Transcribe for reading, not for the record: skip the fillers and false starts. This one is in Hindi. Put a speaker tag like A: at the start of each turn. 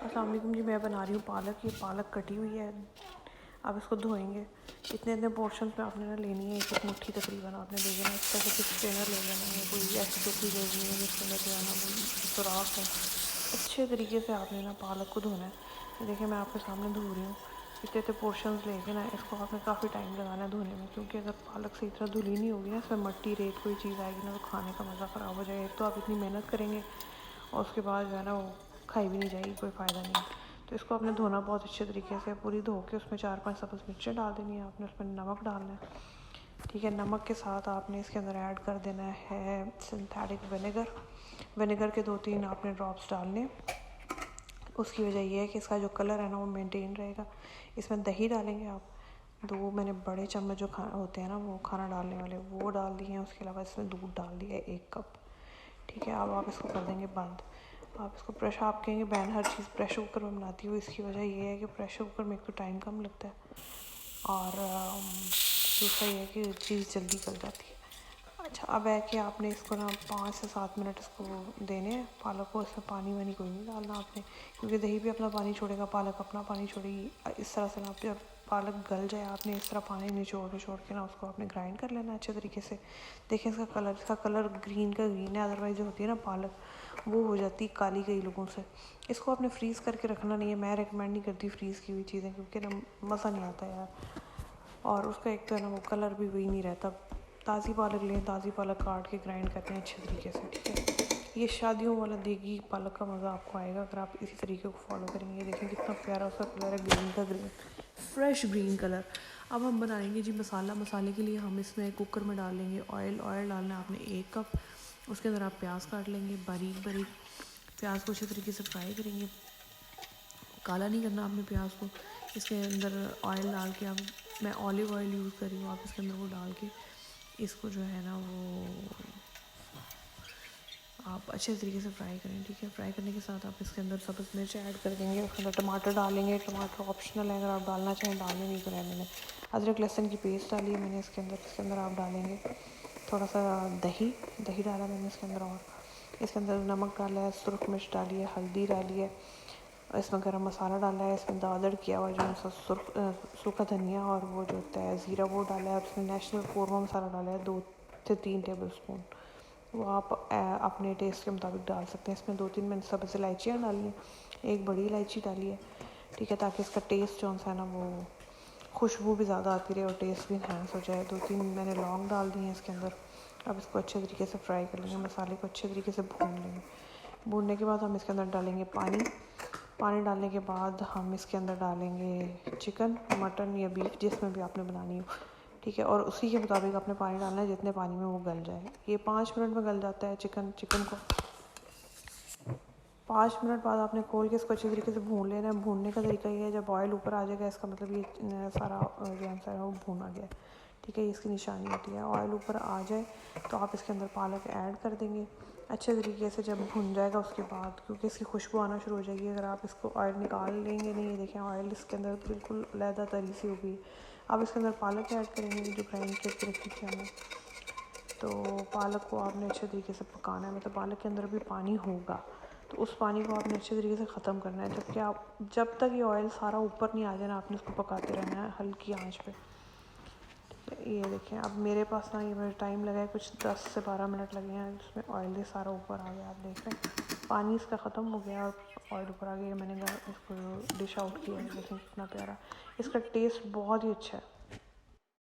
A: अस्सलाम वालेकुम जी, मैं बना रही हूँ पालक। ये पालक कटी हुई है, आप इसको धोएंगे। इतने इतने पोर्शन में आपने ना लेनी है, एक मुट्ठी तकरीबन आपने ले लेना। इस तरह से स्ट्रेनर ले लेना है, कोई ऐसी टोकरी ले लेनी है जिसके अंदर जो है ना वो सुराख हो। अच्छे तरीके से आपने ना पालक को धोना है। ये देखिए मैं आपके सामने धो रही हूँ। इतने इतने पोर्शंस लेके ना इसको आपने काफ़ी टाइम लगाना है धोने में, क्योंकि अगर पालक सही तरह धुली नहीं होगी ना, इसमें मट्टी रेत कोई चीज़ आएगी ना, तो खाने का मज़ा ख़राब हो जाएगा। एक तो आप इतनी मेहनत करेंगे और उसके बाद जो है ना वो खाई भी नहीं जाएगी, कोई फ़ायदा नहीं है। तो इसको आपने धोना बहुत अच्छे तरीके से, पूरी धो के उसमें 4-5 सब्ज़ मिर्चें डाल देनी है आपने, उसमें नमक डालना है। ठीक है, नमक के साथ आपने इसके अंदर ऐड कर देना है सिंथेटिक विनेगर। विनेगर के 2-3 आपने ड्रॉप्स डालने। उसकी वजह यह है कि इसका जो कलर है ना वो मेंटेन रहेगा। इसमें दही डालेंगे आप, 2 मैंने बड़े चम्मच जो होते हैं ना वो खाना डालने वाले, वो डाल दिए हैं। उसके अलावा इसमें दूध डाल दिया है 1 कप। ठीक है, अब आप इसको कर देंगे बंद। आप इसको प्रेशर, आप कहेंगे बैन हर चीज़ प्रेशर कुकर में बनाती हूँ। इसकी वजह ये है कि प्रेशर कुकर में एक तो टाइम कम लगता है और दूसरा ये है कि चीज़ जल्दी गल जाती है। अच्छा, अब है कि आपने इसको ना 5 से 7 मिनट इसको देने हैं पालक को। इसमें पानी वानी कोई नहीं डालना आपने, क्योंकि दही भी अपना पानी छोड़ेगा, पालक अपना पानी छोड़ेगी। इस तरह से ना जब पालक गल जाए आपने इस तरह पानी निचोड़ के ना उसको आपने ग्राइंड कर लेना अच्छे तरीके से। देखें इसका कलर ग्रीन का ग्रीन है, अदरवाइज़ जो होती है ना पालक वो हो जाती काली कई लोगों से। इसको आपने फ्रीज़ करके रखना नहीं है, मैं रिकमेंड नहीं करती फ्रीज़ की हुई चीज़ें, क्योंकि ना मज़ा नहीं आता यार। और उसका एक तो है ना वो कलर भी वही नहीं रहता। ताज़ी पालक लें, ताज़ी पालक काट के ग्राइंड करते हैं अच्छे तरीके से। ठीक है, ये शादियों वाला देगी पालक का मज़ा आपको आएगा अगर आप इसी तरीके को फॉलो करेंगे। देखें कितना प्यारा उसका कलर है, ग्रीन का ग्रीन, फ्रेश ग्रीन कलर। अब हम बनाएंगे जी मसाला। मसाले के लिए हम इसमें कुकर में डालेंगे ऑयल डालना है आपने 1 कप। उसके अंदर आप प्याज काट लेंगे बारीक बारीक। प्याज को अच्छे तरीके से फ्राई करेंगे, काला नहीं करना आपने प्याज को। इसके अंदर ऑयल डाल के, अब मैं ऑलिव ऑयल यूज़ कर रही हूँ, आप इसके अंदर वो डाल के इसको जो है ना वो आप अच्छे तरीके से फ्राई करें। ठीक है, फ्राई करने के साथ आप इसके अंदर सब्ज़ मिर्च ऐड कर देंगे। उसके अंदर टमाटर डालेंगे। टमाटर ऑप्शनल है, अगर आप डालना चाहें डालें, नहीं तो मैंने अदरक लहसुन की पेस्ट डाली है मैंने इसके अंदर। इसके अंदर आप डालेंगे थोड़ा सा दही डाला मैंने इसके अंदर, और इसके अंदर नमक डाला है, सुरख मिर्च डाली है, हल्दी डाली है, इसमें गरम मसाला डाला है, इसमें दादड़ किया हुआ जो है सूखा धनिया और वो जो होता है ज़ीरा वो डाला है, और इसमें नेशनल कौरमा मसाला डाला है 2 से 3 टेबल स्पून। वो आप अपने टेस्ट के मुताबिक डाल सकते हैं। इसमें 2-3 मैंने सब्ज़ इलायचियाँ डाली हैं, 1 बड़ी इलायची डाली है। ठीक है, ताकि इसका टेस्ट जो है ना वो खुशबू भी ज़्यादा आती रहे और टेस्ट भी इन्हांस हो जाए। 2-3 मैंने लौंग डाल दी हैं इसके अंदर। अब इसको अच्छे तरीके से फ्राई कर लेंगे, मसाले को अच्छे तरीके से भून लेंगे। भूनने के बाद हम इसके अंदर डालेंगे पानी डालने के बाद हम इसके अंदर डालेंगे चिकन, मटन या बीफ, जिसमें भी आपने बनानी हो। ठीक है, और उसी के मुताबिक आपने पानी डालना है जितने पानी में वो गल जाए। ये 5 मिनट में गल जाता है चिकन को 5 मिनट बाद आपने खोल के इसको अच्छे तरीके से भून लेना है। भूनने का तरीका ये है, जब ऑयल ऊपर आ जाएगा इसका मतलब ये सारा जो है वो भूना गया। ठीक है, इसकी निशानी होती है। ऑयल ऊपर आ जाए तो आप इसके अंदर पालक ऐड कर देंगे अच्छे तरीके से। जब भुन जाएगा उसके बाद, क्योंकि इसकी खुशबू आना शुरू हो जाएगी अगर आप इसको ऑयल निकाल लेंगे नहीं। ये देखें ऑयल इसके अंदर बिल्कुल अलहदा तरी सी होगी। अब इसके अंदर पालक ऐड करेंगे जो ग्राइंड करके रखी थी हमने। तो पालक को आपने अच्छे तरीके से पकाना है, मतलब पालक के अंदर भी पानी होगा तो उस पानी को आपने अच्छे तरीके से ख़त्म करना है। जब तक ये ऑयल सारा ऊपर नहीं आ जाए ना, आपने उसको पकाते रहना है हल्की आंच पे। ये देखें, अब मेरे पास ना ये मेरा टाइम लगा है कुछ 10 से 12 मिनट लगे हैं, जिसमें ऑयल ही सारा ऊपर आ गया। आप देख रहे हैं पानी इसका ख़त्म हो गया और ऑयल ऊपर आ गया। मैंने इसको डिश आउट किया है, देखें कितना प्यारा। इसका टेस्ट बहुत ही अच्छा है।